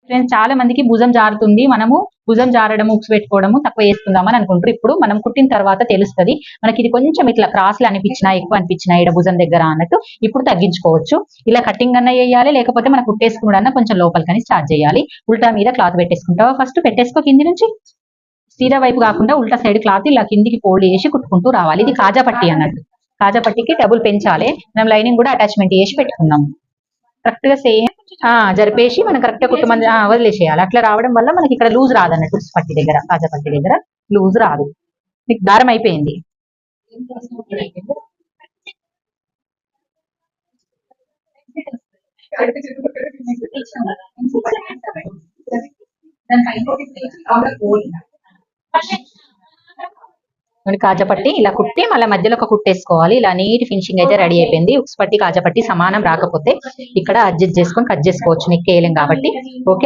Friends చాలా మందికి భుజం జారుతుంది. మనము భుజం జారడము, ఉక్స్ పెట్టుకోవడము తక్కువ చేసుకుందామని అనుకుంటారు. ఇప్పుడు మనం కుట్టిన తర్వాత తెలుస్తుంది మనకి ఇది కొంచెం ఇట్లా క్రాస్లు అనిపించినా, ఎక్కువ అనిపించినా ఇక్కడ భుజం దగ్గర అన్నట్టు ఇప్పుడు తగ్గించుకోవచ్చు. ఇలా కటింగ్ అన్న వేయాలి, లేకపోతే మనం కుట్టేసుకున్నా కొంచెం లోపలికని స్టార్ట్ చేయాలి. ఉల్టా మీద క్లాత్ పెట్టేసుకుంటావా? ఫస్ట్ పెట్టేసుకో కింది నుంచి. సీదా వైపు కాకుండా ఉల్టా సైడ్ క్లాత్ ఇలా కిందికి ఫోల్డ్ చేసి కుట్టుకుంటూ రావాలి. ఇది కాజా పట్టి అన్నట్టు. కాజా పట్టికి డబుల్ పెంచాలి. మనం లైనింగ్ కూడా అటాచ్మెంట్ చేసి పెట్టుకున్నాము. కరెక్ట్ గా సేమ్ జరిపేసి మనం కరెక్ట్ గా కుట్టమంది వదిలేసేయాలి. అట్లా రావడం వల్ల మనకి ఇక్కడ లూజ్ రాదు అన్నట్టు. పట్టి దగ్గర, కాజా పట్టి దగ్గర లూజ్ రాదు. మీకు దారం అయిపోయింది. కాజపట్టి ఇలా కుట్టి మళ్ళీ మధ్యలో ఒక కుట్టేసుకోవాలి. ఇలా నీట్ ఫినిషింగ్ అయితే రెడీ అయిపోయింది. ఉక్స్ పట్టి కాజపట్టి సమానం రాకపోతే ఇక్కడ అడ్జస్ట్ చేసుకొని కట్ చేసుకోవచ్చు. నెక్ వేయలేం కాబట్టి. ఓకే.